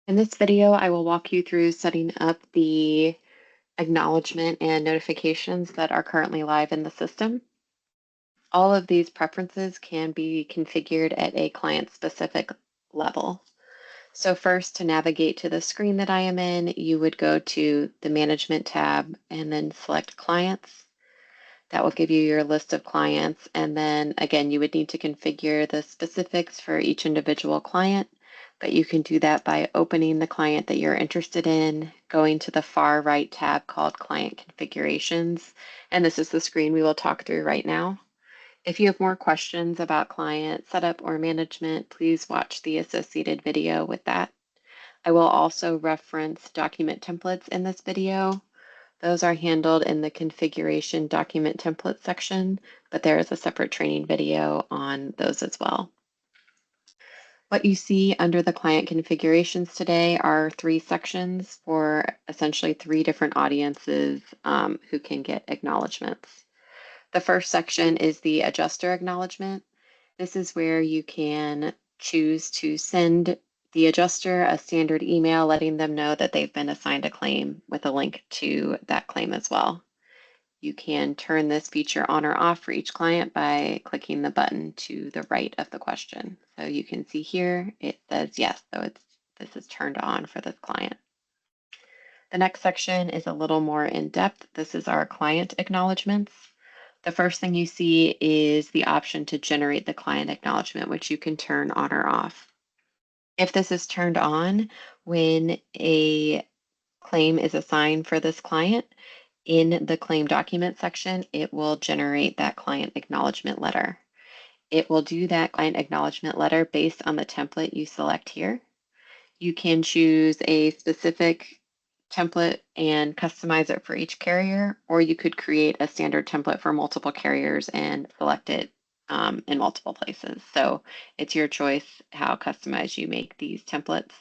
In this video, I will walk you through setting up the acknowledgement and notifications that are currently live in the system. All of these preferences can be configured at a client-specific level. So first, to navigate to the screen that I am in, you would go to the Management tab and then select Clients. That will give you your list of clients. And then again, you would need to configure the specifics for each individual client, but you can do that by opening the client that you're interested in, going to the far right tab called Client Configurations. And this is the screen we will talk through right now. If you have more questions about client setup or management, please watch the associated video with that. I will also reference document templates in this video. Those are handled in the configuration document template section, but there is a separate training video on those as well. What you see under the client configurations today are three sections for essentially three different audiences who can get acknowledgements. The first section is the adjuster acknowledgement. This is where you can choose to send the adjuster a standard email letting them know that they've been assigned a claim with a link to that claim as well. You can turn this feature on or off for each client by clicking the button to the right of the question. So you can see here it says yes, so this is turned on for this client. The next section is a little more in depth. This is our client acknowledgements. The first thing you see is the option to generate the client acknowledgement, which you can turn on or off. If this is turned on, when a claim is assigned for this client, in the claim document section, it will generate that client acknowledgement letter. It will do that client acknowledgement letter based on the template you select here. You can choose a specific template and customize it for each carrier, or you could create a standard template for multiple carriers and select it in multiple places. So it's your choice how customized you make these templates.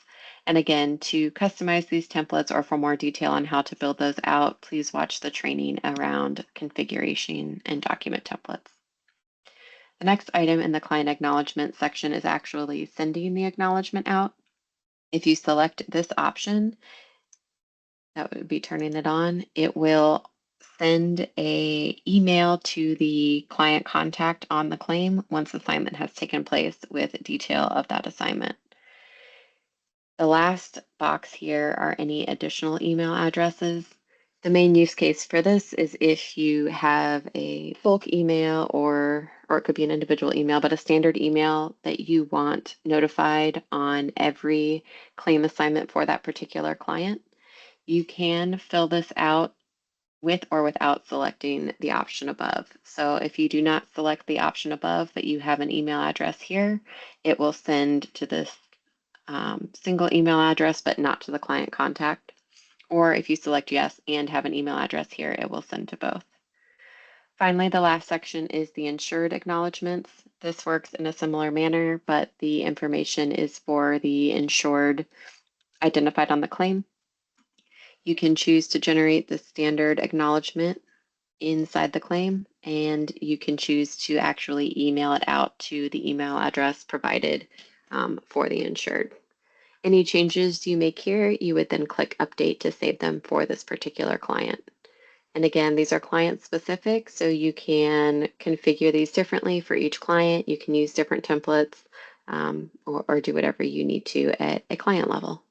And again, to customize these templates or for more detail on how to build those out, please watch the training around configuration and document templates. The next item in the client acknowledgement section is actually sending the acknowledgement out. If you select this option, that would be turning it on, it will send a email to the client contact on the claim once assignment has taken place with detail of that assignment. The last box here are any additional email addresses. The main use case for this is if you have a bulk email or it could be an individual email, but a standard email that you want notified on every claim assignment for that particular client. You can fill this out with or without selecting the option above. So if you do not select the option above, but you have an email address here, it will send to this single email address, but not to the client contact. Or if you select yes and have an email address here, it will send to both. Finally, the last section is the insured acknowledgements. This works in a similar manner, but the information is for the insured identified on the claim. You can choose to generate the standard acknowledgement inside the claim, and you can choose to actually email it out to the email address provided for the insured. Any changes you make here, you would then click Update to save them for this particular client. And again, these are client specific, so you can configure these differently for each client. You can use different templates or do whatever you need to at a client level.